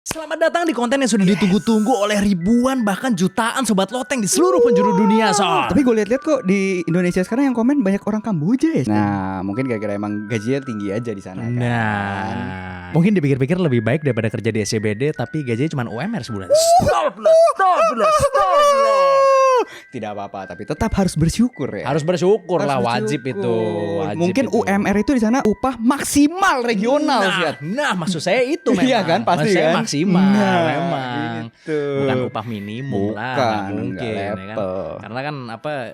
Selamat datang di konten yang sudah ditunggu-tunggu oleh ribuan bahkan jutaan sobat loteng di seluruh penjuru dunia, Son. Tapi gue lihat-lihat kok di Indonesia sekarang yang komen banyak orang Kamboja ya. Nah, mungkin gara-gara emang gajinya tinggi aja di sana kan. Nah, mungkin dipikir-pikir lebih baik daripada kerja di SCBD tapi gajinya cuma UMR sebulan. Stop. Tidak apa-apa, tapi tetap harus bersyukur ya. Harus bersyukur lah, wajib itu. Wajib mungkin itu. UMR itu di sana upah maksimal regional sih. Nah, maksud saya itu memang. Iya kan, pasti maksud saya kan. maksimal memang. Gitu. Bukan upah minimum lah, Bukan, mungkin enggak ya kan. level. Karena kan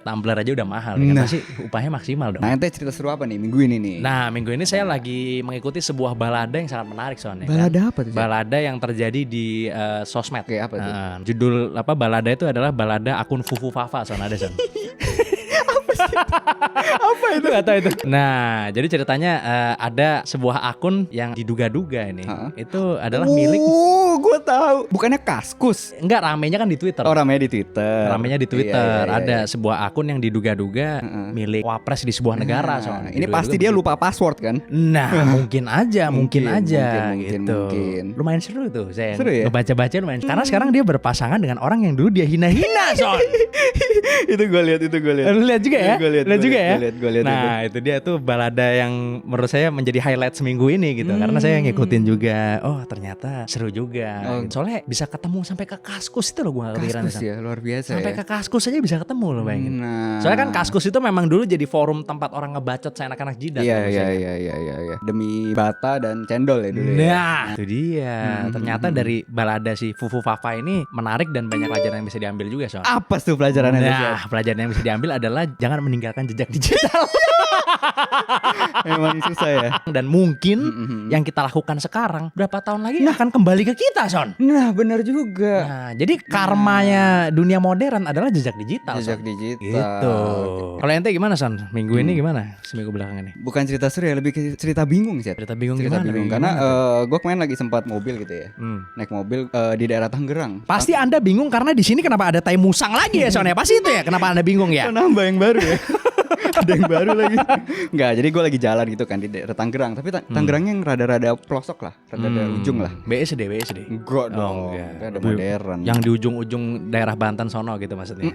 tumbler aja udah mahal kan. Pasti upahnya maksimal dong. Nah, ente cerita seru apa nih minggu ini nih? Nah, minggu ini saya lagi mengikuti sebuah balada yang sangat menarik soalnya. Balada kan? apa tuh? Balada yang terjadi di sosmed. Kayak apa tuh? Judul balada itu adalah balada akun Fufu Fafa soalnya ada son. Apa itu? Gak tahu itu. Nah, jadi ceritanya ada sebuah akun yang diduga-duga ini. Itu adalah milik. Gue tahu. Bukannya Kaskus? Enggak, ramenya kan di Twitter. Oh, ramenya di Twitter. Ramenya di Twitter. Iya. Ada sebuah akun yang diduga-duga milik wapres di sebuah negara soalnya. Ini pasti dia lupa password kan? Nah, mungkin aja gitu. Mungkin. Lumayan seru tuh saya. Seru ya? Ngebaca-baca lumayan. Karena sekarang dia berpasangan dengan orang yang dulu dia hina-hina, Son. Itu gue lihat. Lu lihat juga ya? Gue lihat juga ya? Gue lihat. Nah, itu dia tuh balada yang menurut saya menjadi highlight seminggu ini gitu. Karena saya ngikutin juga. Oh, ternyata seru juga. Gitu. Soalnya bisa ketemu sampai ke Kaskus itu loh, gue gak kepikiran. Kaskus ya, luar biasa sampai ya. ke Kaskus aja bisa ketemu loh, bayangin. Nah. Soalnya kan Kaskus itu memang dulu jadi forum tempat orang ngebacot anak-anak jidat. Iya. Demi bata dan cendol ya dulu ya. Nah, itu dia. Ternyata dari balada si Fufu Fafa ini menarik dan banyak pelajaran yang bisa diambil juga, Son. Apa tuh pelajarannya? Nah, pelajaran yang bisa diambil adalah jangan meninggalkan jejak digital. Emang susah ya. Dan mungkin yang kita lakukan sekarang berapa tahun lagi akan kembali ke kita, Son. Nah, benar juga. Nah, jadi karmanya dunia modern adalah jejak digital. Jejak Son. digital. Gitu. Kalau ente gimana, Son? Minggu ini gimana? Seminggu belakangan ini? Bukan cerita seru ya, lebih ke cerita bingung sih. Cerita bingung Cerita gimana? bingung karena gue kemarin lagi sempat mobil gitu ya. Naik mobil di daerah Tangerang. Pasti Anda bingung karena di sini kenapa ada tai musang lagi ya, Son? Pasti itu ya. Kenapa Anda bingung ya? Nambah yang baru ya. Ada yang baru lagi. Enggak, jadi gue lagi jalan gitu kan di daerah Tangerang. Tapi Tangerangnya yang rada-rada pelosok lah, rada-rada ujung lah. BSD. Enggak dong, ada modern. Yang di ujung-ujung daerah Banten sono gitu maksudnya.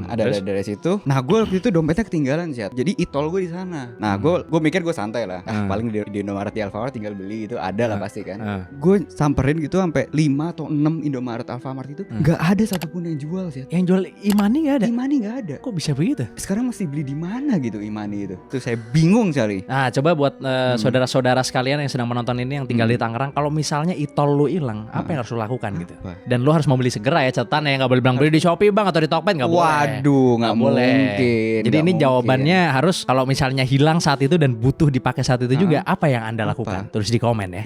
Ada dari situ. Nah, gue waktu itu dompetnya ketinggalan sih. Jadi e-tol gue di sana. Nah, gue mikir gue santai lah. Paling di Indomaret di Alfamart tinggal beli itu ada lah pasti kan. Gue samperin gitu sampai 5 atau 6 Indomaret Alfamart itu enggak ada satupun yang jual sih. Yang jual Imani enggak ada? Imani enggak ada. Kok bisa begitu? Sekarang mesti beli di mana gitu Imani itu. Tuh saya bingung sekali. Nah, coba buat saudara-saudara sekalian yang sedang menonton ini yang tinggal di Tangerang, kalau misalnya e-tol lu hilang, apa yang harus lu lakukan gitu? Dan lu harus membeli segera ya, catatan ya, nggak boleh bilang beli di Shopee bang atau di Tokped, nggak boleh. Waduh, nggak mungkin. Jadi ini jawabannya harus kalau misalnya hilang saat itu dan butuh dipakai saat itu juga, apa yang Anda lakukan? Tulis di komen ya.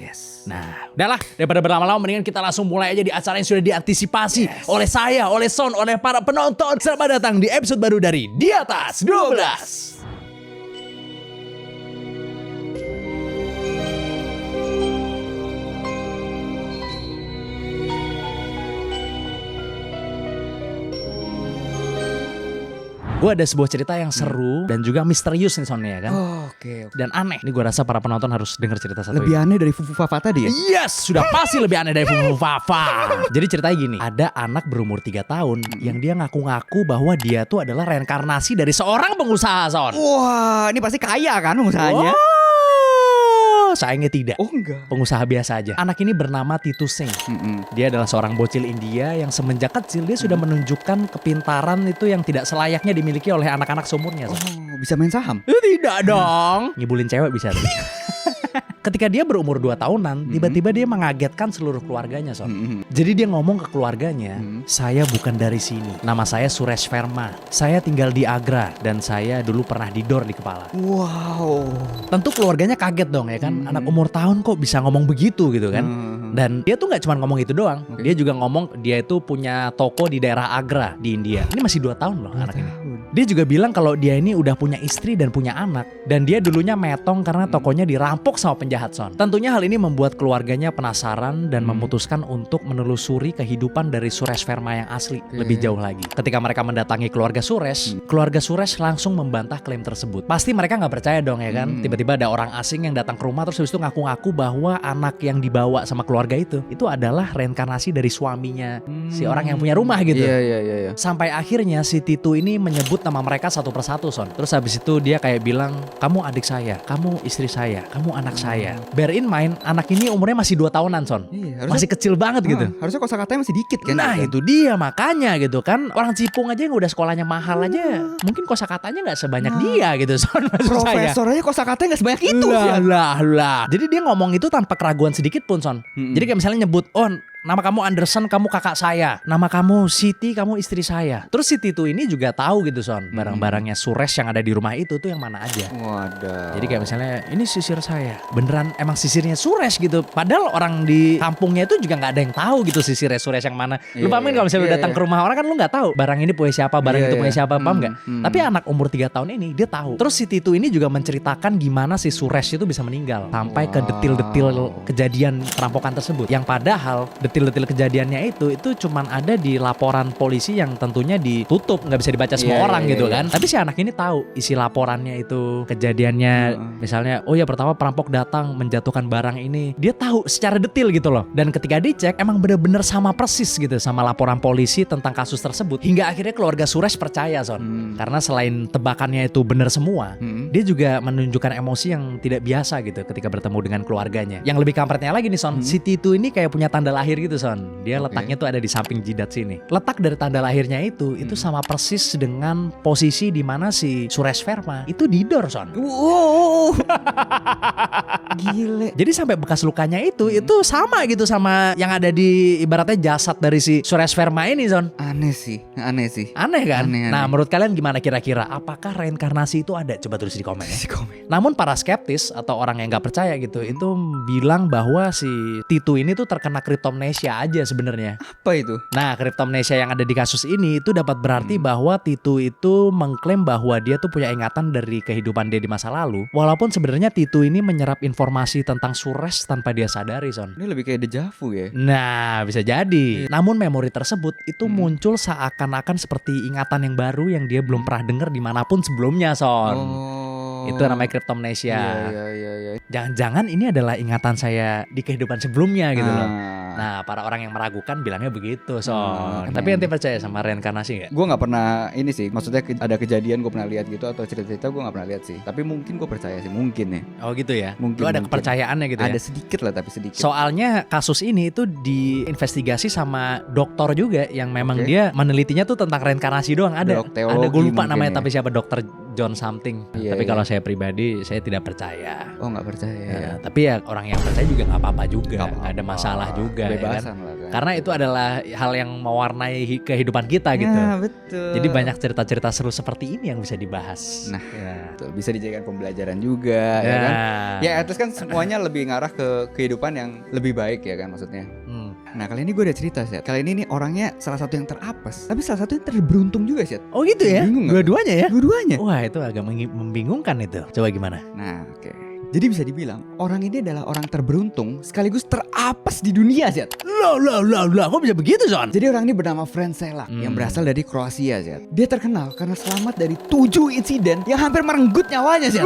Nah, udahlah, daripada berlama-lama mendingan kita langsung mulai aja di acara yang sudah diantisipasi oleh saya, oleh Son, oleh para penonton. Selamat datang di episode baru dari Di Atas 12. Gue ada sebuah cerita yang seru dan juga misterius nih Son ya kan. Oke. Dan aneh. Ini gue rasa para penonton harus dengar cerita satu Lebih ini. aneh dari Fufu Fafa tadi ya? Yes, sudah pasti lebih aneh dari Fufu Fafa. Jadi ceritanya gini, ada anak berumur 3 tahun yang dia ngaku-ngaku bahwa dia tuh adalah reinkarnasi dari seorang pengusaha, Son. Wah, ini pasti kaya kan pengusahanya? Sayangnya tidak. Oh enggak. Pengusaha biasa aja. Anak ini bernama Titu Singh. Dia adalah seorang bocil India yang semenjak kecil dia sudah menunjukkan kepintaran itu yang tidak selayaknya dimiliki oleh anak-anak seumurnya. Oh, bisa main saham? Tidak dong. Ngibulin cewek bisa tuh. Ketika dia berumur 2 tahunan, tiba-tiba dia mengagetkan seluruh keluarganya, Son. Jadi dia ngomong ke keluarganya, saya bukan dari sini. Nama saya Suresh Verma. Saya tinggal di Agra dan saya dulu pernah didor di kepala. Wow. Tentu keluarganya kaget dong ya kan. Anak umur tahun kok bisa ngomong begitu gitu kan. Dan dia tuh gak cuma ngomong itu doang. Dia juga ngomong dia itu punya toko di daerah Agra di India. Ini masih 2 tahun loh anak ini. Dia juga bilang kalau dia ini udah punya istri dan punya anak. Dan dia dulunya metong karena tokonya dirampok sama penjahat, Son. Tentunya hal ini membuat keluarganya penasaran dan memutuskan untuk menelusuri kehidupan dari Suresh Verma yang asli lebih jauh lagi. Ketika mereka mendatangi keluarga Suresh langsung membantah klaim tersebut. Pasti mereka nggak percaya dong ya kan. Tiba-tiba ada orang asing yang datang ke rumah terus habis itu ngaku-ngaku bahwa anak yang dibawa sama keluarga itu adalah reinkarnasi dari suaminya si orang yang punya rumah gitu. Iya. Sampai akhirnya si Titu ini menyebut nama mereka satu persatu, Son. Terus habis itu dia kayak bilang, kamu adik saya, kamu istri saya, kamu anak saya. Bear in mind, anak ini umurnya masih 2 tahunan, Son. Iya, masih kecil banget gitu. Harusnya kosakatanya masih dikit kan. Nah itu dia makanya gitu kan. Orang Cipung aja yang udah sekolahnya mahal aja, mungkin kosakatanya gak sebanyak dia gitu, Son. Profesor aja kosakatanya gak sebanyak itu. Lah. Jadi dia ngomong itu tanpa keraguan sedikit pun, Son. Jadi kayak misalnya nyebut, nama kamu Anderson, kamu kakak saya. Nama kamu Siti, kamu istri saya. Terus si Titu ini juga tahu gitu, Son. Barang-barangnya Suresh yang ada di rumah itu tuh yang mana aja. Waduh. Jadi kayak misalnya, ini sisir saya. Beneran emang sisirnya Suresh gitu. Padahal orang di kampungnya itu juga gak ada yang tahu gitu sisirnya Suresh yang mana. Lu pahamin kalau misalnya lu datang ke rumah orang kan lu gak tahu barang ini punya siapa, barang itu punya siapa, paham gak? Tapi anak umur 3 tahun ini dia tahu. Terus si Titu ini juga menceritakan gimana si Suresh itu bisa meninggal. Sampai ke detil-detil kejadian perampokan tersebut. Yang padahal detil-detil kejadiannya itu cuman ada di laporan polisi yang tentunya ditutup, nggak bisa dibaca semua orang gitu kan. Tapi si anak ini tahu isi laporannya itu, kejadiannya misalnya, oh ya pertama perampok datang menjatuhkan barang ini, dia tahu secara detil gitu loh. Dan ketika dicek emang bener-bener sama persis gitu sama laporan polisi tentang kasus tersebut. Hingga akhirnya keluarga Suresh percaya, Son. Karena selain tebakannya itu bener semua, dia juga menunjukkan emosi yang tidak biasa gitu ketika bertemu dengan keluarganya. Yang lebih kampretnya lagi nih, Son, si Titu ini kayak punya tanda lahir gitu, Son. Dia letaknya tuh ada di samping jidat sini. Letak dari tanda lahirnya itu sama persis dengan posisi di mana si Suresh Verma itu didor, Son. Gile. Jadi sampai bekas lukanya itu sama gitu sama yang ada di ibaratnya jasad dari si Suresh Verma ini, Son. Aneh sih. Aneh kan? Aneh. Nah, menurut kalian gimana kira-kira? Apakah reinkarnasi itu ada? Coba tulis di komen ya. Namun para skeptis atau orang yang nggak percaya gitu, itu bilang bahwa si Titu ini tuh terkena kriptomnesia aja sebenarnya. Apa itu? Nah, kriptomnesia yang ada di kasus ini itu dapat berarti bahwa Titu itu mengklaim bahwa dia tuh punya ingatan dari kehidupan dia di masa lalu. Walaupun sebenarnya Titu ini menyerap informasi tentang Suresh tanpa dia sadari, Son. Ini lebih kayak deja vu ya. Nah, bisa jadi. Namun memori tersebut itu muncul seakan-akan seperti ingatan yang baru yang dia belum pernah dengar dimanapun sebelumnya, Son. Itu namanya kriptomnesia. Iya. Jangan-jangan ini adalah ingatan saya di kehidupan sebelumnya gitu loh. Nah, para orang yang meragukan bilangnya begitu, Son. Tapi ente percaya sama reinkarnasi gak? Gue gak pernah ini sih. Maksudnya ada kejadian gue pernah lihat gitu atau cerita-cerita gue gak pernah lihat sih. Tapi mungkin gue percaya sih, mungkin ya. Oh gitu ya? Mungkin, lu ada kepercayaannya gitu ya? Ada sedikit lah, tapi sedikit. Soalnya kasus ini itu diinvestigasi sama dokter juga yang memang dia menelitinya tuh tentang reinkarnasi doang. Ada gue lupa namanya, tapi siapa, dokter John something. Tapi kalau saya pribadi saya tidak percaya. Oh, nggak percaya. Tapi ya orang yang percaya juga nggak apa-apa juga, nggak ada masalah juga. Bebasan ya kan? lah kan. Karena itu adalah hal yang mewarnai kehidupan kita gitu. Betul. Jadi banyak cerita-cerita seru seperti ini yang bisa dibahas. Nah, betul. Bisa dijadikan pembelajaran juga, ya kan? Ya, at least kan semuanya lebih ngarah ke kehidupan yang lebih baik ya kan maksudnya. Nah, kali ini gue ada cerita, Syed. Kali ini orangnya salah satu yang terapes, tapi salah satu yang terberuntung juga, Syed. Oh gitu ya? Bingung Dua-duanya ya? Dua-duanya. Wah, itu agak membingungkan itu. Coba gimana? Nah, oke. Jadi bisa dibilang orang ini adalah orang terberuntung sekaligus terapes di dunia, Syed. Lah, kok bisa begitu, Son? Jadi orang ini bernama Franz Selak yang berasal dari Kroasia, Syed. Dia terkenal karena selamat dari 7 insiden yang hampir merenggut nyawanya, Syed.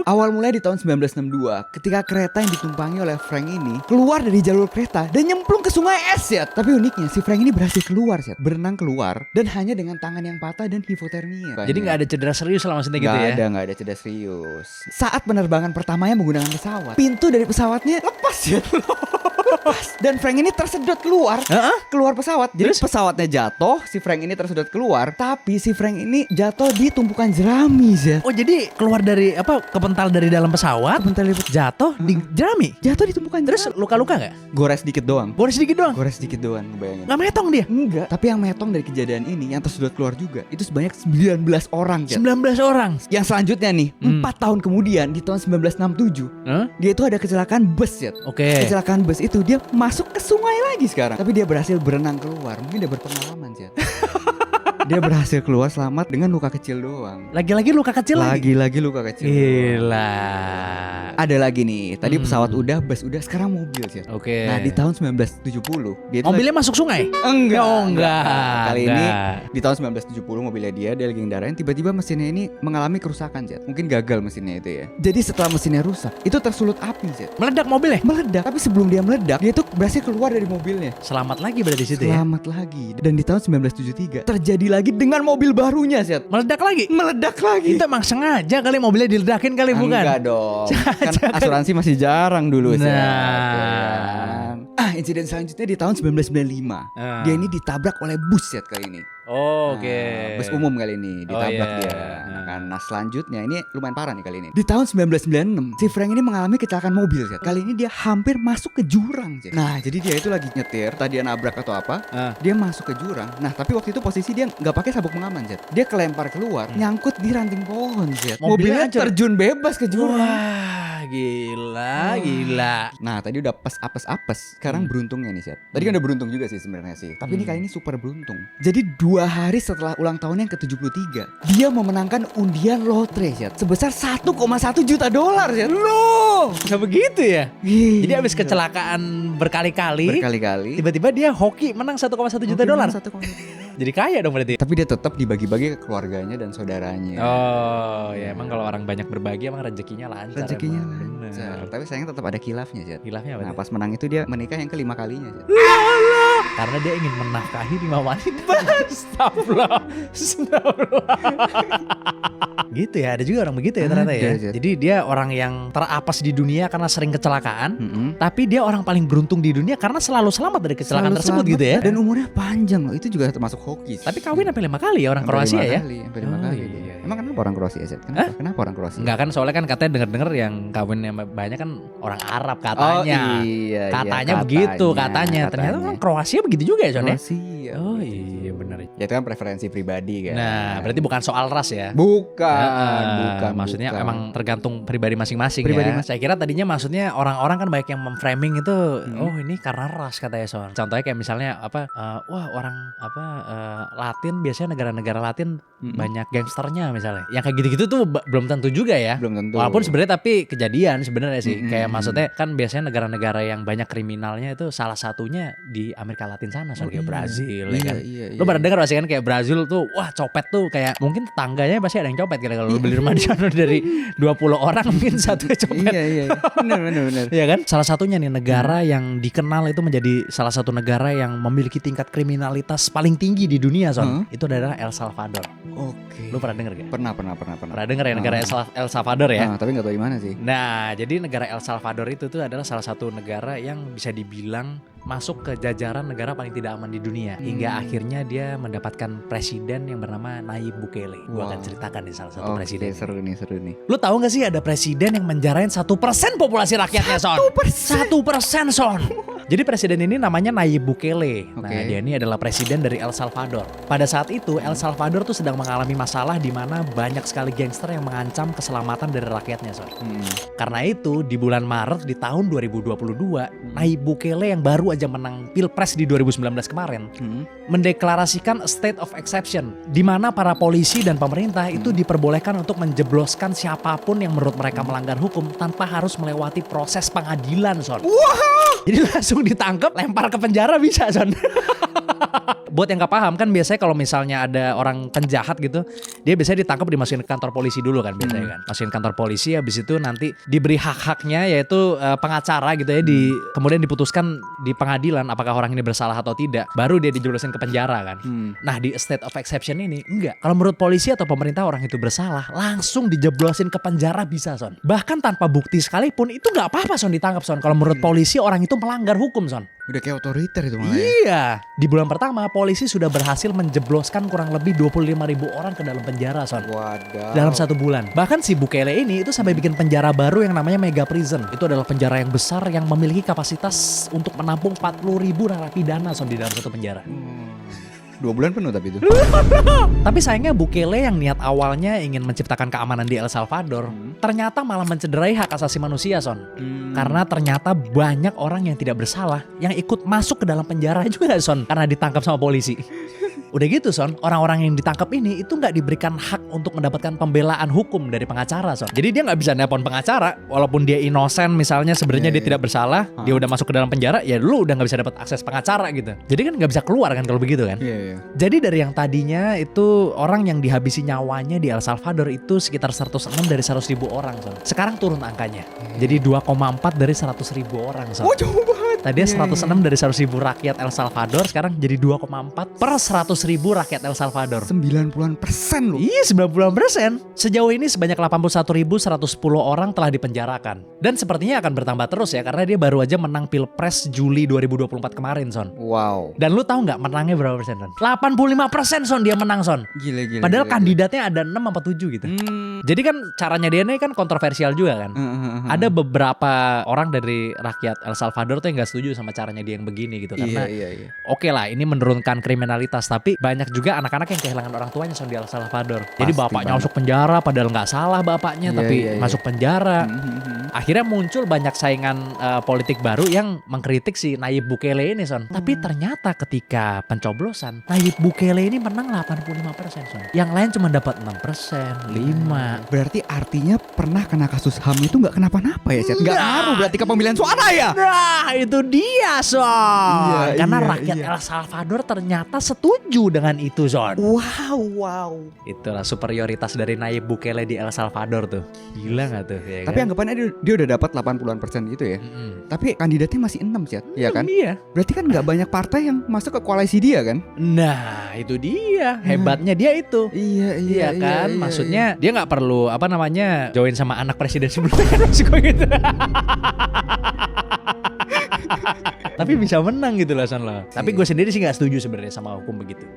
Awal mulai di tahun 1962 ketika kereta yang ditumpangi oleh Frank ini keluar dari jalur kereta dan nyemplung ke sungai es, Syed. Tapi uniknya si Frank ini berhasil keluar, Syed. Berenang keluar dan hanya dengan tangan yang patah dan hipotermia. Jadi gak ada cedera serius lah maksudnya gitu ya? Gak ada cedera serius. Saat penerbangan pertamanya menggunakan pesawat, pintu dari pesawatnya lepas, Syed. Dan Frank ini tersedot keluar pesawat. Jadi pesawatnya jatuh, si Frank ini tersedot keluar, tapi si Frank ini jatuh di tumpukan jerami, Syed. Oh, jadi keluar dari kepental dari dalam pesawat, jatuh di jerami. Jatuh di tumpukan terus jerami. luka-luka gak? Gores dikit doang, ngebayangin. Gak metong dia? Enggak, tapi yang metong dari kejadian ini yang tersedot keluar juga itu sebanyak 19 orang, Syed. 19 orang. Yang selanjutnya nih, 4 tahun kemudian di tahun 1967, dia itu ada kecelakaan bus, Syed. Oke. Kecelakaan bus itu dia masuk ke sungai lagi sekarang. Tapi dia berhasil berenang keluar. Mungkin dia berpengalaman, Syed. Dia berhasil keluar selamat dengan luka kecil doang. Lagi-lagi luka kecil lagi. Lagi-lagi luka kecil. Gila. Ada lagi nih. Tadi pesawat udah, bus udah, sekarang mobil sih. Oke. Nah, di tahun 1970 dia mobilnya masuk sungai? Enggak. Oh, enggak. Kali ini di tahun 1970 mobilnya dia lagi ngendarain, tiba-tiba mesinnya ini mengalami kerusakan, Jet. Mungkin gagal mesinnya itu ya. Jadi setelah mesinnya rusak, itu tersulut api, Jet. Meledak mobilnya? Meledak. Tapi sebelum dia meledak, dia tuh berhasil keluar dari mobilnya. Selamat lagi berarti situ ya. Selamat lagi. Dan di tahun 1973 terjadi lagi dengan mobil barunya, Jet. Meledak lagi? Meledak lagi. Itu emang sengaja kali mobilnya diledakin kali bukan? Enggak dong. Kan asuransi masih jarang dulu, Jet. Nah. Insiden selanjutnya di tahun 1995. Dia ini ditabrak oleh bus, Jet, kali ini. Oh, oke. Bus umum kali ini ditabrak dia. Nah, selanjutnya ini lumayan parah nih kali ini. Di tahun 1996, si Frank ini mengalami kecelakaan mobil, Jet. Kali ini dia hampir masuk ke jurang, Jet. Nah, jadi dia itu lagi nyetir, tadi dia nabrak atau apa, dia masuk ke jurang. Nah, tapi waktu itu posisi dia nggak pakai sabuk pengaman, Jet. Dia kelempar keluar, nyangkut di ranting pohon, Jet. Mobilnya terjun bebas ke jurang. Wah, gila. Nah, tadi udah apes. Sekarang beruntungnya nih, Jet. Tadi kan udah beruntung juga sih sebenarnya sih. Tapi ini kali ini super beruntung. Jadi 2 hari setelah ulang tahun yang ke-73, dia memenangkan undian lotre, Jet, sebesar 1,1 juta dolar, Jet. Loh, bisa begitu ya? Jadi habis kecelakaan berkali-kali, tiba-tiba dia hoki menang 1,1 juta dolar. Jadi kaya dong berarti. Tapi dia tetap dibagi-bagi ke keluarganya dan saudaranya. Oh, ya emang kalau orang banyak berbagi emang rezekinya lancar. Rezekinya lancar. Tapi sayangnya tetap ada khilafnya, Jet. Khilafnya apa? Nah, pas menang itu dia menikah yang ke-5 kalinya, Jet. Karena dia ingin menafkahi 5 wanita. Astagfirullah. Gitu ya, ada juga orang begitu ya ternyata ya. Jadi dia orang yang terapes di dunia karena sering kecelakaan, tapi dia orang paling beruntung di dunia karena selalu selamat dari kecelakaan tersebut gitu ya. Dan umurnya panjang loh, itu juga termasuk hoki. Tapi kawin sampai 5 kali ya orang Kroasia ya. Sampai 5 kali. Iya. Emang kenapa orang Kroasia, Jet? Kenapa orang Kroasia? Enggak kan, soalnya kan katanya dengar-dengar yang kawinnya banyak kan orang Arab katanya. Oh iya. Katanya begitu, katanya. Ternyata orang Kroasia begitu juga ya, Son ya? Kroasia. Oh iya benar. Ya itu kan preferensi pribadi kan. Nah, berarti bukan soal ras ya? Bukan. Maksudnya emang tergantung pribadi masing-masing ya. Pribadi Saya kira tadinya maksudnya orang-orang kan banyak yang memframing itu, oh ini karena ras katanya Son. Contohnya kayak misalnya wah orang Latin biasanya negara-negara Latin banyak gangsternya misalnya. Yang kayak gitu-gitu tuh belum tentu juga ya. Belum tentu. Walaupun sebenarnya tapi kejadian sebenarnya sih. Kayak maksudnya kan biasanya negara-negara yang banyak kriminalnya itu salah satunya di Amerika Latin sana, Son, kayak Brazil ya kan. Lu pernah dengar pasti kan kayak Brazil tuh, wah copet tuh kayak mungkin tetangganya pasti ada yang copet kalau lu beli rumah di sana dari 20 orang mungkin satu copet. Iya. Benar. Iya kan? Salah satunya nih negara yang dikenal itu menjadi salah satu negara yang memiliki tingkat kriminalitas paling tinggi di dunia, Son. Itu adalah El Salvador. Oke. Lu pernah denger gak? Pernah. Pernah denger ya negara El Salvador ya? Tapi gak tahu di mana sih. Nah, jadi negara El Salvador itu tuh adalah salah satu negara yang bisa dibilang masuk ke jajaran negara paling tidak aman di dunia. Hingga akhirnya dia mendapatkan presiden yang bernama Nayib Bukele. Gua akan ceritakan nih salah satu presiden. Seru nih. Lu tahu gak sih ada presiden yang menjarain 1% populasi rakyatnya, Son? 1%, Son. Jadi presiden ini namanya Nayib Bukele. Nah, dia ini adalah presiden dari El Salvador. Pada saat itu El Salvador tuh sedang mengalami masalah di mana banyak sekali gangster yang mengancam keselamatan dari rakyatnya, Son. Karena itu di bulan Maret di tahun 2022, Nayib Bukele yang baru aja menang Pilpres di 2019 kemarin, mendeklarasikan state of exception di mana para polisi dan pemerintah itu diperbolehkan untuk menjebloskan siapapun yang menurut mereka melanggar hukum tanpa harus melewati proses pengadilan, Son. Jadi langsung ditangkap, lempar ke penjara bisa, Son. Buat yang gak paham kan biasanya kalau misalnya ada orang penjahat gitu, dia biasanya ditangkap dimasukin ke kantor polisi dulu kan biasanya kan. Masukin kantor polisi, habis itu nanti diberi hak-haknya yaitu pengacara gitu ya, kemudian diputuskan di pengadilan apakah orang ini bersalah atau tidak, baru dia dijeblosin ke penjara kan. Nah di state of exception ini enggak. Kalau menurut polisi atau pemerintah orang itu bersalah, langsung dijeblosin ke penjara bisa, Son. Bahkan tanpa bukti sekalipun itu gak apa-apa, Son, ditangkap, Son. Kalau menurut polisi orang itu melanggar hukum, Son. Udah kayak otoriter itu malah. Iya. Di bulan pertama polisi sudah berhasil menjebloskan kurang lebih 25.000 orang ke dalam penjara, Son. Waduh. Dalam 1 bulan. Bahkan si Bukele ini itu sampai bikin penjara baru yang namanya Mega Prison. Itu adalah penjara yang besar yang memiliki kapasitas untuk menampung 40.000 narapidana, Son, di dalam satu penjara. 2 bulan penuh tapi itu. Tapi sayangnya Bukele yang niat awalnya ingin menciptakan keamanan di El Salvador, ternyata malah mencederai hak asasi manusia, Son. Karena ternyata banyak orang yang tidak bersalah yang ikut masuk ke dalam penjara juga, Son, karena ditangkap sama polisi. Udah gitu Son, orang-orang yang ditangkap ini itu nggak diberikan hak untuk mendapatkan pembelaan hukum dari pengacara Son. Jadi dia nggak bisa nelpon pengacara, walaupun dia inosen misalnya sebenarnya dia tidak bersalah, dia udah masuk ke dalam penjara, ya lu udah nggak bisa dapat akses pengacara gitu. Jadi kan nggak bisa keluar kan kalau begitu kan. Jadi dari yang tadinya itu orang yang dihabisi nyawanya di El Salvador itu sekitar 106 dari 100.000 orang Son. Sekarang turun angkanya, jadi 2,4 dari 100.000 orang Son. Oh jauh banget. Tadinya 106 dari 100.000 rakyat El Salvador, sekarang jadi 2,4 per 100.000 rakyat El Salvador. 90% loh. Iya 90%. Sejauh ini sebanyak 81.110 orang telah dipenjarakan. Dan sepertinya akan bertambah terus ya, karena dia baru aja menang Pilpres Juli 2024 kemarin Son. Wow. Dan lu tahu nggak menangnya berapa persen Son? 85% Son dia menang Son. Gila. Padahal kandidatnya ada 6 apa 7 gitu. Jadi kan caranya dia ini kan kontroversial juga kan. Ada beberapa orang dari rakyat El Salvador tuh yang gak setuju sama caranya dia yang begini gitu. Karena oke lah ini menurunkan kriminalitas, tapi banyak juga anak-anak yang kehilangan orang tuanya Son di El Salvador. Jadi bapaknya masuk penjara padahal gak salah bapaknya, tapi masuk penjara. Akhirnya muncul banyak saingan politik baru yang mengkritik si Nayib Bukele ini Son. Tapi ternyata ketika pencoblosan Nayib Bukele ini menang 85% Son. Yang lain cuma dapat 6%, 5. Berarti artinya pernah kena kasus HAM itu gak kenapa-napa ya Chat? Gak ngaruh berarti ke pemilihan suara ya? Nah itu dia Son. Karena rakyat El Salvador ternyata setuju dengan itu Son. Wow. Itulah superioritas dari Nayib Bukele di El Salvador tuh. Gila gak tuh ya Tapi kan? anggapannya dia udah dapat 80% gitu ya. Tapi kandidatnya masih 6 Chat. Iya kan? Iya. Berarti kan gak banyak partai yang masuk ke koalisi dia kan? Nah itu dia. Hebatnya dia itu. Iya kan? Maksudnya dia gak perlu join sama anak presiden sebelumnya kan maksud gue gitu. Tapi bisa menang gitu lah Son lo. Tapi gue sendiri sih gak setuju sebenarnya sama hukum begitu.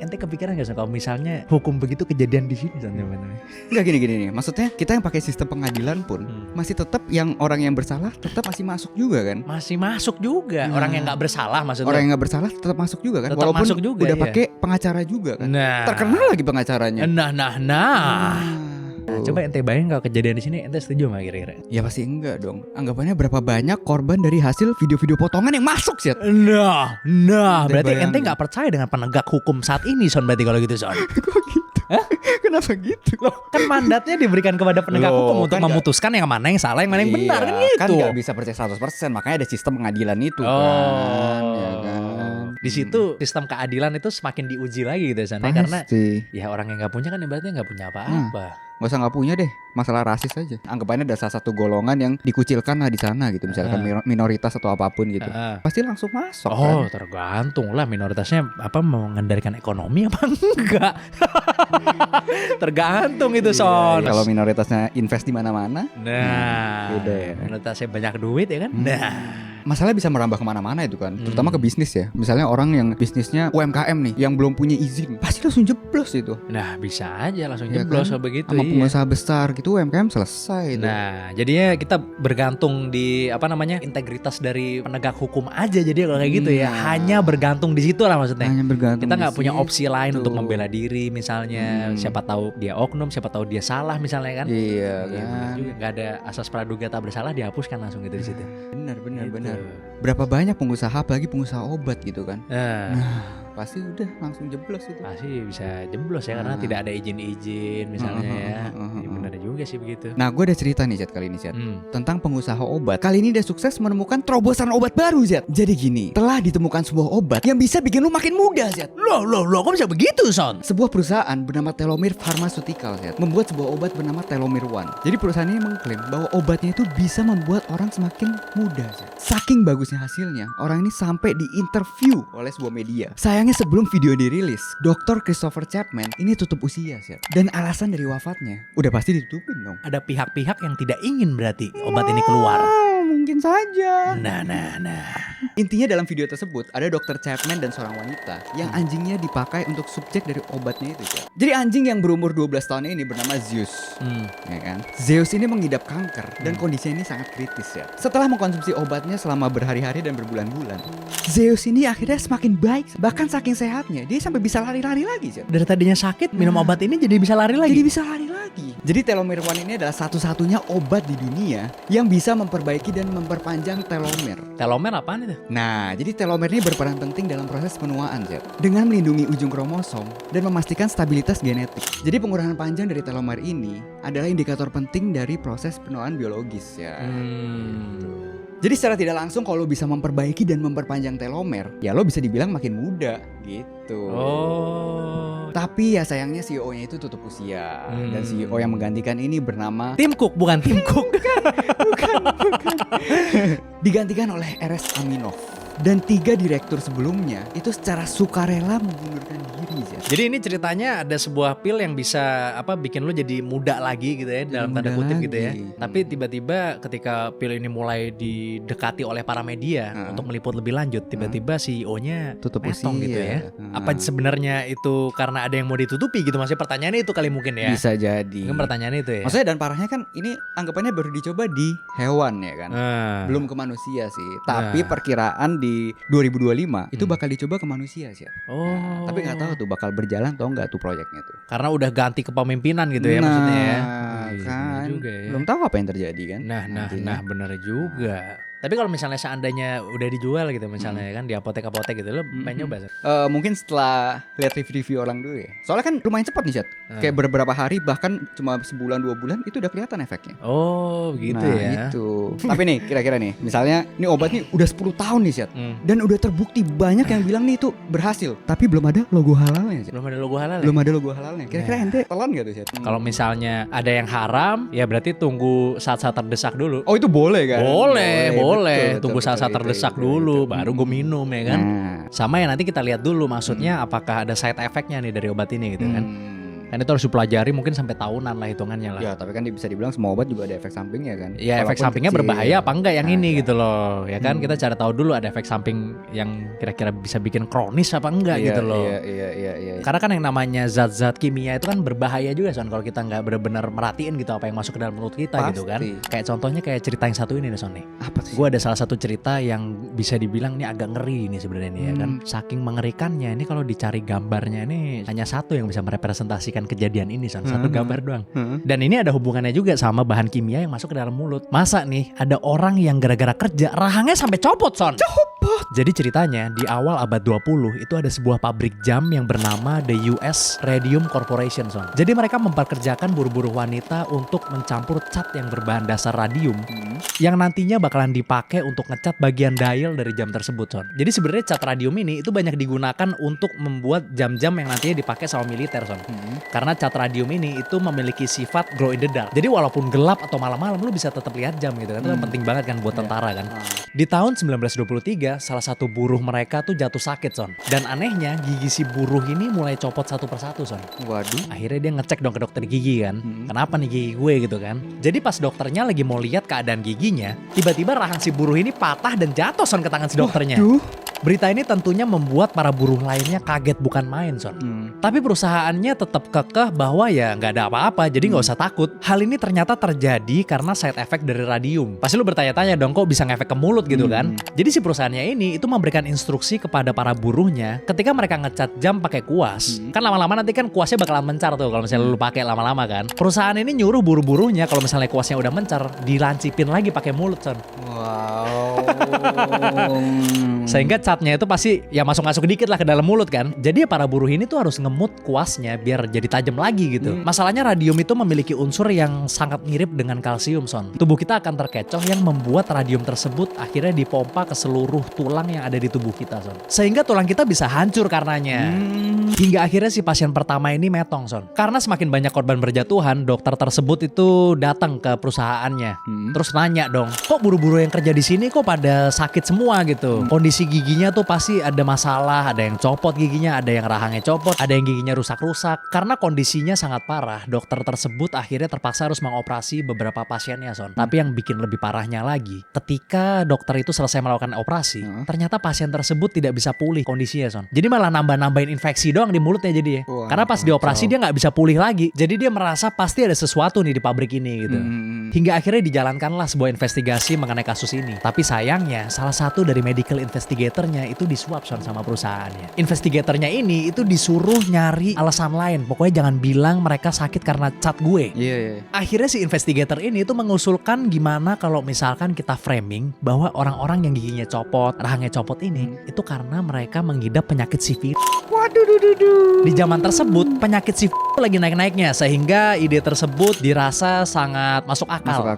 Ente kepikiran gak Son kalau misalnya hukum begitu kejadian di sini Son? Enggak gini nih. Maksudnya kita yang pakai sistem pengadilan pun masih tetap yang orang yang bersalah tetap masih masuk juga kan? Masih masuk juga. Orang yang gak bersalah maksudnya. Orang yang gak bersalah tetap masuk juga kan? Tetap walaupun masuk juga, udah iya. pakai pengacara juga kan? Nah. Terkenal lagi pengacaranya. Nah. Coba ente bayang kalau kejadian di sini, ente setuju nggak kira-kira? Ya pasti enggak dong. Anggapannya berapa banyak korban dari hasil video-video potongan yang masuk sih? Nah, berarti ente nggak percaya dengan penegak hukum saat ini Son, berarti kalau gitu Son? Kok gitu? Hah? Kenapa gitu? Loh, kan mandatnya diberikan kepada penegak hukum untuk kan memutuskan yang mana yang salah, yang mana yang benar kan gitu. Kan nggak bisa percaya 100%, makanya ada sistem pengadilan itu kan. Ya kan. Di situ sistem keadilan itu semakin diuji lagi gitu Son, karena ya orang yang nggak punya kan ibaratnya nggak punya apa-apa. Gak usah nggak punya deh, masalah rasis aja. Anggapannya ada salah satu golongan yang dikucilkan lah di sana gitu, misalkan minoritas atau apapun gitu, pasti langsung masuk. Oh, kan? Tergantung lah minoritasnya mau mengendalikan ekonomi apa enggak. Tergantung itu Son. Kalau minoritasnya invest di mana-mana, udah ya. Minoritasnya banyak duit ya kan. Masalah bisa merambah kemana-mana itu kan, terutama ke bisnis ya. Misalnya orang yang bisnisnya UMKM nih, yang belum punya izin, pasti langsung jeblos itu. Nah bisa aja langsung jeblos kalau begitu. Sama pengusaha besar gitu, UMKM selesai itu. Nah jadinya kita bergantung di integritas dari penegak hukum aja. Jadi kalau kayak gitu ya hanya bergantung di situ lah maksudnya. Hanya bergantung. Kita nggak punya opsi lain untuk membela diri misalnya. Siapa tahu dia oknum, siapa tahu dia salah misalnya kan. Iya kan. Juga nggak ada asas praduga tak bersalah, dihapuskan langsung gitu di situ. Benar. Berapa banyak pengusaha, apalagi pengusaha obat gitu kan. Nah pasti udah langsung jeblos itu. Pasti bisa jeblos ya karena tidak ada izin misalnya ya. Benar juga sih begitu. Nah gue ada cerita nih Chat kali ini Chat, tentang pengusaha obat. Kali ini dia sukses menemukan terobosan obat baru Chat. Jadi gini, telah ditemukan sebuah obat yang bisa bikin lu makin muda Chat. Loh kok bisa begitu Son? Sebuah perusahaan bernama Telomere Pharmaceutical Chat membuat sebuah obat bernama Telomere One. Jadi perusahaan ini mengklaim bahwa obatnya itu bisa membuat orang semakin muda Chat. Saking bagusnya hasilnya, orang ini sampai diinterview oleh sebuah media. Sayangnya sebelum video dirilis, Dr. Christopher Chapman ini tutup usia Chat. Dan alasan dari wafatnya udah pasti ditutupin dong. Ada pihak-pihak yang tidak ingin berarti obat ini keluar. Mungkin saja. Nah. Intinya dalam video tersebut ada Dr. Chapman dan seorang wanita yang anjingnya dipakai untuk subjek dari obatnya itu Chat. Jadi anjing yang berumur 12 tahun ini bernama Zeus. Ya kan? Zeus ini mengidap kanker dan kondisinya ini sangat kritis ya. Setelah mengkonsumsi obatnya selama berhari-hari dan berbulan-bulan, Zeus ini akhirnya semakin baik. Bahkan saking sehatnya dia sampai bisa lari-lari lagi Chat. Dari tadinya sakit minum obat ini jadi bisa lari lagi. Jadi bisa lari lagi. Jadi telomere 1 ini adalah satu-satunya obat di dunia yang bisa memperbaiki dan memperpanjang telomer. Telomer apaan itu? Nah, jadi telomer ini berperan penting dalam proses penuaan, Zed, dengan melindungi ujung kromosom dan memastikan stabilitas genetik. Jadi pengurangan panjang dari telomer ini adalah indikator penting dari proses penuaan biologis ya. Jadi secara tidak langsung kalau bisa memperbaiki dan memperpanjang telomer, ya lo bisa dibilang makin muda gitu. Tapi ya sayangnya CEO-nya itu tutup usia. Dan CEO yang menggantikan ini bernama Tim Cook, bukan Tim Cook. bukan. Digantikan oleh RS Aminov. Dan 3 direktur sebelumnya itu secara sukarela mengundurkan diri ya. Jadi ini ceritanya ada sebuah pil yang bisa bikin lo jadi muda lagi gitu ya, dalam tanda kutip gitu ya. Tapi tiba-tiba ketika pil ini mulai didekati oleh para media untuk meliput lebih lanjut, tiba-tiba CEO-nya tutup usia gitu ya. Apa sebenarnya itu karena ada yang mau ditutupi gitu? Maksudnya pertanyaannya itu kali mungkin ya. Bisa jadi. Kan pertanyaannya itu ya. Maksudnya dan parahnya kan ini anggapannya baru dicoba di hewan ya kan. Belum ke manusia sih. Tapi perkiraan di 2025 itu bakal dicoba ke manusia sih. Tapi nggak tahu tuh bakal berjalan atau enggak tuh proyeknya tuh. Karena udah ganti kepemimpinan gitu ya maksudnya ya. Kan. Juga ya. Belum tahu apa yang terjadi kan. Nah benar juga. Tapi kalau misalnya seandainya udah dijual gitu misalnya kan di apotek-apotek gitu, lo pengen nyoba? Mungkin setelah lihat review orang dulu ya. Soalnya kan lumayan cepat nih, Chat. Kayak beberapa hari bahkan cuma sebulan 2 bulan itu udah kelihatan efeknya. Oh gitu ya. Gitu. Tapi nih kira-kira nih, misalnya ini obat nih udah 10 tahun nih, Chat. Dan udah terbukti banyak yang bilang nih itu berhasil. Tapi belum ada logo halalnya, Chat. Belum ada logo halal. Belum ada logo halalnya. Kira-kira ente telan gak tuh, Chat? Kalau misalnya ada yang haram, ya berarti tunggu saat-saat terdesak dulu. Oh itu boleh kan? Boleh. Tunggu saat-saat terdesak dulu, baru gue minum ya kan. Sama ya nanti kita lihat dulu maksudnya apakah ada side effect-nya nih dari obat ini gitu kan. Kan itu harus dipelajari mungkin sampai tahunan lah hitungannya lah. Ya tapi kan bisa dibilang semua obat juga ada efek sampingnya kan. Ya efek sampingnya berbahaya apa enggak yang ini gitu loh. Ya kan kita cari tahu dulu ada efek samping yang kira-kira bisa bikin kronis apa enggak gitu loh. Iya. Karena kan yang namanya zat-zat kimia itu kan berbahaya juga Son kalau kita nggak benar-benar merhatiin gitu apa yang masuk ke dalam mulut kita. Pasti. Gitu kan. Kayak contohnya kayak cerita yang satu ini nih Son nih. Apa sih? Gue ada salah satu cerita yang bisa dibilang ini agak ngeri nih sebenarnya nih ya kan. Saking mengerikannya ini kalau dicari gambarnya ini hanya satu yang bisa merepresentasikan kejadian ini Son. Satu gambar doang. Dan ini ada hubungannya juga sama bahan kimia yang masuk ke dalam mulut. Masa nih ada orang yang gara-gara kerja rahangnya sampai copot Son. Jadi ceritanya di awal abad 20 itu ada sebuah pabrik jam yang bernama The US Radium Corporation Son. Jadi mereka memperkerjakan buruh-buruh wanita untuk mencampur cat yang berbahan dasar radium yang nantinya bakalan dipakai untuk ngecat bagian dial dari jam tersebut Son. Jadi sebenarnya cat radium ini itu banyak digunakan untuk membuat jam-jam yang nantinya dipakai sama militer Son. Karena cat radium ini itu memiliki sifat glow in the dark. Jadi walaupun gelap atau malam-malam lu bisa tetap lihat jam gitu kan. Itu kan penting banget kan buat tentara kan. Di tahun 1923 salah satu buruh mereka tuh jatuh sakit Son. Dan anehnya gigi si buruh ini mulai copot satu persatu Son. Waduh. Akhirnya dia ngecek dong ke dokter gigi kan. Kenapa nih gigi gue gitu kan. Jadi pas dokternya lagi mau lihat keadaan giginya, tiba-tiba rahang si buruh ini patah dan jatuh Son ke tangan si dokternya. Berita ini tentunya membuat para buruh lainnya kaget bukan main Son. Tapi perusahaannya tetap kekeh bahwa ya nggak ada apa-apa, jadi nggak usah takut. Hal ini ternyata terjadi karena side effect dari radium. Pasti lu bertanya-tanya dong kok bisa ngefek ke mulut gitu kan. Jadi si perusahaannya ini itu memberikan instruksi kepada para buruhnya ketika mereka ngecat jam pakai kuas. Kan lama-lama nanti kan kuasnya bakalan mencar tuh kalau misalnya lu pakai lama-lama kan. Perusahaan ini nyuruh buruh-buruhnya kalau misalnya kuasnya udah mencar, dilancipin lagi pakai mulut Son. Wow. Sehingga catnya itu pasti ya masuk-masuk dikit lah ke dalam mulut kan. Jadi ya para buruh ini tuh harus ngemut kuasnya biar jadi tajam lagi gitu. Masalahnya radium itu memiliki unsur yang sangat mirip dengan kalsium Son. Tubuh kita akan terkecoh yang membuat radium tersebut akhirnya dipompa ke seluruh tulang yang ada di tubuh kita Son. Sehingga tulang kita bisa hancur karenanya. Hingga akhirnya si pasien pertama ini metong Son. Karena semakin banyak korban berjatuhan, dokter tersebut itu datang ke perusahaannya. Terus nanya dong, kok buru-buru yang kerja di sini kok pada sakit semua gitu. Kondisi giginya tuh pasti ada masalah, ada yang copot giginya, ada yang rahangnya copot, ada yang giginya rusak-rusak. Karena kondisinya sangat parah, dokter tersebut akhirnya terpaksa harus mengoperasi beberapa pasiennya Son. Tapi yang bikin lebih parahnya lagi, ketika dokter itu selesai melakukan operasi, ternyata pasien tersebut tidak bisa pulih kondisinya Son. Jadi malah nambah-nambahin infeksi doang di mulutnya jadi ya. Karena pas dioperasi dia nggak bisa pulih lagi. Jadi dia merasa pasti ada sesuatu nih di pabrik ini gitu. Hingga akhirnya dijalankanlah sebuah investigasi mengenai kasus ini. Tapi sayangnya salah satu dari medical investigatornya itu disuap sama perusahaannya. Investigatornya ini itu disuruh nyari alasan lain. Pokoknya jangan bilang mereka sakit karena cat gue. Akhirnya si investigator ini tuh mengusulkan gimana kalau misalkan kita framing bahwa orang-orang yang giginya copot, rahangnya copot ini itu karena mereka mengidap penyakit sifilis. Waduh. Di zaman tersebut penyakit sifilis lagi naik-naiknya sehingga ide tersebut dirasa sangat masuk akal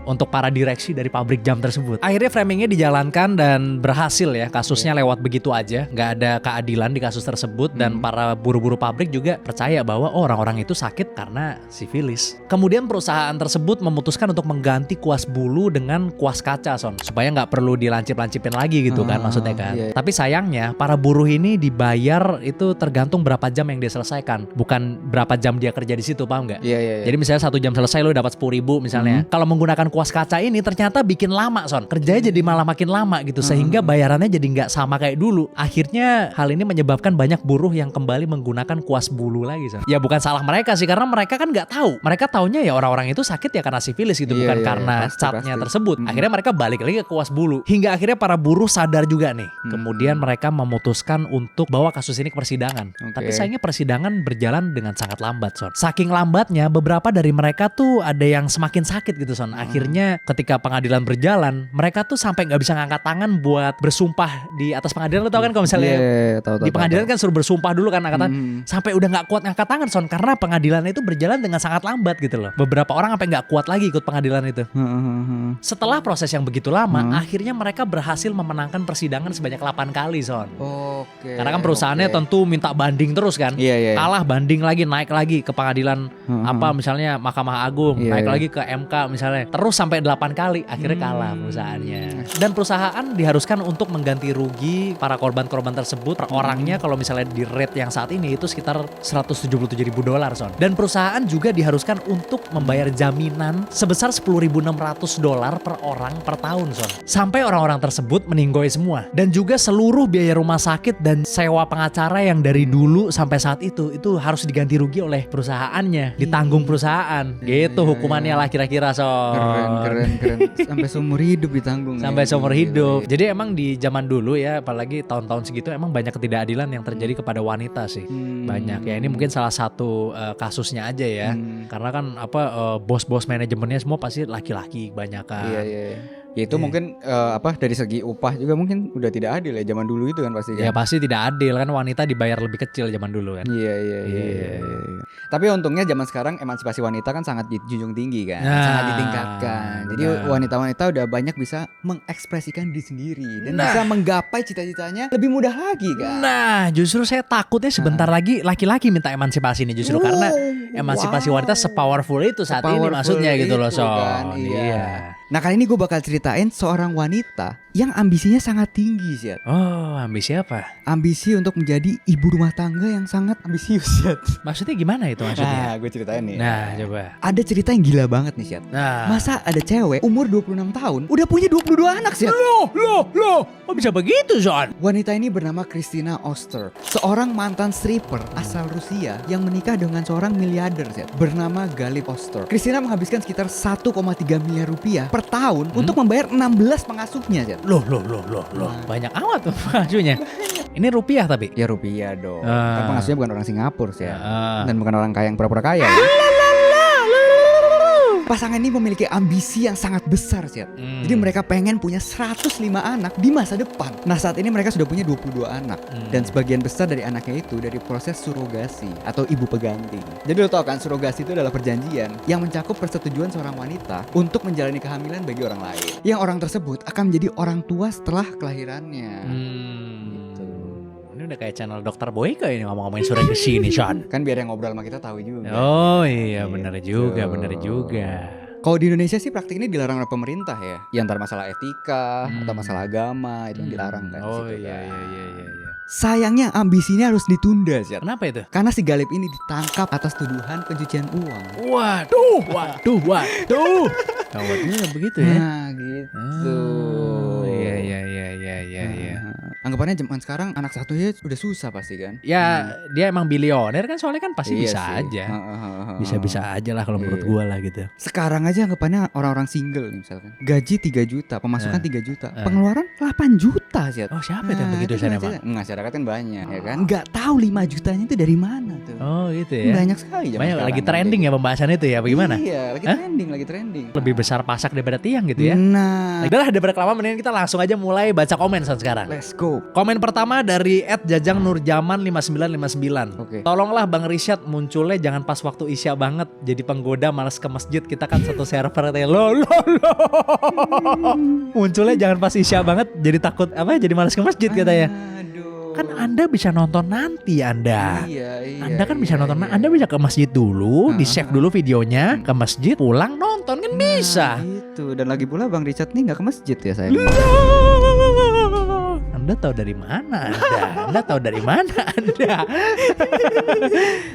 untuk para direksi dari pabrik jam tersebut. Akhirnya framingnya dijalankan dan berhasil ya, kasusnya lewat begitu aja, nggak ada keadilan di kasus tersebut dan para buru-buru pabrik juga percaya bahwa orang-orang itu sakit karena sifilis. Kemudian perusahaan tersebut memutuskan untuk mengganti kuas bulu dengan kuas kaca supaya nggak perlu dilancip-lancipin lagi gitu kan maksudnya kan. Tapi sayangnya para buruh ini dibayar itu tergantung berapa jam yang dia selesaikan, bukan berapa jam dia kerja di situ, paham nggak? Jadi misalnya 1 jam selesai lo dapat 10.000 misalnya. Kalau menggunakan kuas kaca ini ternyata bikin lama kerjanya jadi malah makin lama gitu sehingga bayarannya jadi nggak sama kayak dulu. Akhirnya hal ini menyebabkan banyak buruh yang kembali menggunakan kuas bulu lagi Ya bukan salah mereka sih, karena mereka kan nggak tahu. Mereka taunya ya orang-orang itu sakit ya karena sifilis gitu, bukan karena catnya tersebut. Akhirnya mereka balik lagi ke kuas bulu. Hingga akhirnya para buruh sadar juga nih. Kemudian mereka memutuskan untuk bawa kasus ini ke persidangan. Tapi sayangnya persidangan berjalan dengan sangat lambat Saking lambatnya beberapa dari mereka tuh ada yang semakin sakit gitu Akhirnya ketika pengadilan berjalan, mereka tuh sampai nggak bisa ngangkat tangan buat bersumpah di atas pengadilan. Lo tau kan kalau misalnya di pengadilan kan suruh bersumpah dulu kan angkat tangan. Sampai udah nggak kuat ngangkat tangan karena pengadilan itu berjalan dengan sangat lambat gitu loh. Beberapa orang sampai nggak kuat lagi ikut pengadilan itu. Setelah proses yang begitu lama, akhirnya mereka berhasil memenangkan persidangan sebanyak 8 kali Karena kan perusahaannya tentu minta banding terus kan. Kalah banding lagi, naik lagi ke pengadilan misalnya Mahkamah Agung, naik lagi ke MK misalnya. Terus sampai 8 kali akhirnya kalah perusahaannya. Dan perusahaan diharuskan untuk mengganti rugi para korban-korban tersebut per orangnya kalau misalnya di rate yang saat ini itu sekitar $177.000 Dan perusahaan juga diharuskan untuk membayar jaminan sebesar $10.600 per orang per tahun sampai orang-orang tersebut meninggoy semua. Dan juga seluruh biaya rumah sakit dan sewa pengacara yang dari dulu sampai saat itu harus diganti rugi oleh perusahaannya, ditanggung perusahaan gitu hukumannya lah kira-kira Keren sampai seumur hidup ditanggung sampai seumur hidup. Jadi emang di zaman dulu ya, apalagi tahun-tahun segitu emang banyak ketidakadilan yang terjadi kepada wanita sih. Banyak ya, ini mungkin salah satu kasusnya aja ya. Karena kan bos-bos manajemennya semua pasti laki-laki kebanyakan. Ya itu mungkin dari segi upah juga mungkin udah tidak adil ya zaman dulu itu kan pasti kan. Ya pasti tidak adil kan, wanita dibayar lebih kecil zaman dulu kan. Iya. Tapi untungnya zaman sekarang emansipasi wanita kan sangat dijunjung tinggi kan, sangat ditingkatkan. Jadi wanita-wanita udah banyak bisa mengekspresikan diri sendiri dan bisa menggapai cita-citanya lebih mudah lagi kan. Nah, justru saya takutnya sebentar lagi laki-laki minta emansipasi nih justru karena emansipasi wanita sepowerful itu saat ini maksudnya gitu loh kan, iya. Nah kali ini gue bakal ceritain seorang wanita yang ambisinya sangat tinggi Syed. Oh, ambisi apa? Ambisi untuk menjadi ibu rumah tangga yang sangat ambisius Syed. Maksudnya gimana itu maksudnya? Nah gue ceritain nih. Nah coba. Ada cerita yang gila banget nih Syed. Masa ada cewek umur 26 tahun udah punya 22 anak Syed. Loh kok bisa begitu Zon? Wanita ini bernama Christina Oster, seorang mantan stripper asal Rusia yang menikah dengan seorang miliarder Syed, bernama Galip Oster. Christina menghabiskan sekitar 1,3 miliar rupiah per tahun untuk membayar 16 pengasuhnya Syed. Loh. Banyak amat tuh pengasuhnya. Ini rupiah tapi? Ya rupiah dong. Kan pengasuhnya bukan orang Singapura sih dan bukan orang kaya yang pura-pura kaya. Pasangan ini memiliki ambisi yang sangat besar Syed. Jadi mereka pengen punya 105 anak di masa depan. Nah saat ini mereka sudah punya 22 anak. Dan sebagian besar dari anaknya itu dari proses surogasi atau ibu pengganti. Jadi lo tau kan, surogasi itu adalah perjanjian yang mencakup persetujuan seorang wanita untuk menjalani kehamilan bagi orang lain, yang orang tersebut akan menjadi orang tua setelah kelahirannya. Ini udah kayak channel Dokter Boyka ini ngomong-ngomongin surogasi nih Sean. Kan biar yang ngobrol sama kita tahu juga. Oh iya benar juga. Kalau di Indonesia sih praktik ini dilarang oleh pemerintah ya. Ya antara masalah etika atau masalah agama itu dilarang kan. Oh situ, iya. Sayangnya ambisinya harus ditunda sih. Kenapa itu? Karena si Galip ini ditangkap atas tuduhan pencucian uang. Waduh. Kawatnya begitu ya. Nah gitu. Iya. anggapannya zaman sekarang anak satunya udah susah pasti kan. Ya dia emang bilioner kan, soalnya kan pasti Iya bisa sih. aja. Bisa-bisa aja lah kalau menurut gua lah gitu. Sekarang aja anggapannya orang-orang single nih misalkan. Gaji 3 juta, pemasukan 3 juta, pengeluaran 8 juta sih. Oh siapa yang begitu sana emang? Masyarakat kan banyak ya kan. Nggak tahu 5 jutanya itu dari mana tuh. Oh gitu ya. Banyak sekali zaman Banyak sekarang lagi trending ya pembahasan itu ya, bagaimana? Iya, lagi trending. Lebih besar pasak daripada tiang gitu ya. Nah, Udah lah, daripada kelamaan, mendingan kita langsung aja mulai baca komen sekarang. let's go. Komen pertama dari @jajangnurjaman5959. Oke. Tolonglah Bang Rishad, munculnya jangan pas waktu isya banget. Jadi penggoda malas ke masjid. Kita kan satu server ya. Lo. Munculnya jangan pas isya banget. Jadi takut jadi malas ke masjid katanya. Aduh. Kan Anda bisa nonton nanti Anda. Iya. Anda kan bisa nonton, Anda bisa ke masjid dulu, di-save dulu videonya, ke masjid, pulang nonton kan bisa. Itu, dan lagi pula Bang Richard nih nggak ke masjid ya saya. Anda tahu dari mana Anda? Anda tahu dari mana Anda?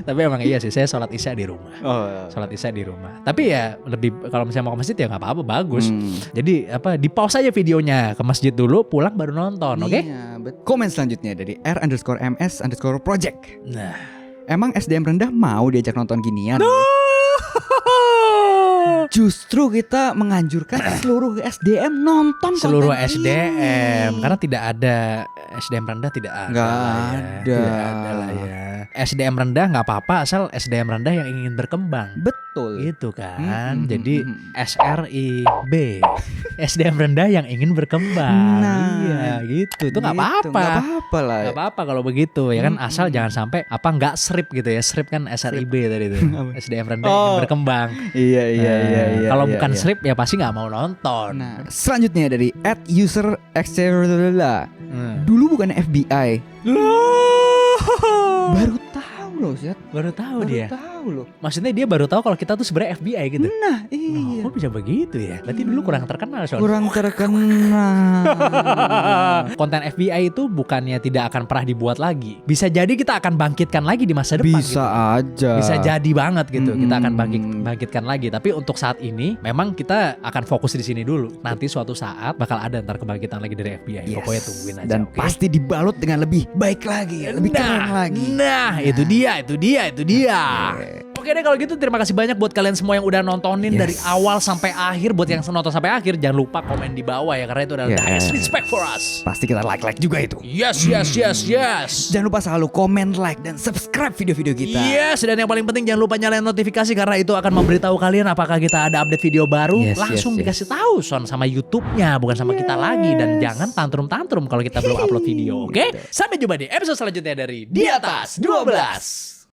Tapi emang iya sih, saya sholat isya di rumah. Sholat isya di rumah. Tapi ya lebih, kalau misalnya mau ke masjid ya nggak apa-apa, bagus. Jadi di pause aja videonya, ke masjid dulu, pulang baru nonton, oke? Iya, komen selanjutnya dari R_MS_project. Nah, emang SDM rendah mau diajak nonton ginian? Justru kita menganjurkan seluruh SDM nonton seluruh konten SDM ini. karena tidak ada SDM rendah, tidak ada. Nggak lah ya. ada. Tidak ada lah ya. SDM rendah nggak apa-apa asal SDM rendah yang ingin berkembang. Betul. Gitu kan. Jadi SRIB. SDM rendah yang ingin berkembang. Nah, iya gitu. Itu nggak gitu, apa-apa. nggak apa-apa lah. Nggak apa-apa kalau begitu ya kan, asal jangan sampai nggak SRIB gitu ya. SRIB kan SRIB tadi itu. SDM rendah yang ingin berkembang. Iya. Kalau bukan SRIB ya pasti nggak mau nonton. Nah, selanjutnya dari @user_extra. Dulu bukan FBI. Baru tahu loh, Zat. Baru tahu dia. Baru tahu loh. Maksudnya dia baru tahu kalau kita tuh sebenarnya FBI gitu. Nah, iya. Oh, kok bisa begitu ya? Berarti dulu kurang terkenal soalnya. Kurang terkenal. Konten FBI itu bukannya tidak akan pernah dibuat lagi. Bisa jadi kita akan bangkitkan lagi di masa depan. Bisa gitu. aja. Bisa jadi banget gitu. Kita akan bangkitkan lagi. Tapi untuk saat ini memang kita akan fokus di sini dulu. Nanti suatu saat bakal ada ntar kebangkitan lagi dari FBI. Yes. Pokoknya tungguin aja. Dan oke? pasti dibalut dengan lebih baik lagi, lebih keren lagi. Nah, itu dia. Oke deh kalau gitu, terima kasih banyak buat kalian semua yang udah nontonin dari awal sampai akhir. Buat yang nonton sampai akhir, jangan lupa komen di bawah ya, karena itu adalah the highest respect for us. Pasti kita like juga itu. Yes. Jangan lupa selalu komen, like, dan subscribe video-video kita. Yes, dan yang paling penting jangan lupa nyalain notifikasi, karena itu akan memberitahu kalian apakah kita ada update video baru. Langsung dikasih tahu sama YouTube-nya, bukan sama kita lagi. Dan jangan tantrum-tantrum kalau kita belum upload video, oke? Sampai jumpa di episode selanjutnya dari Di Atas 12.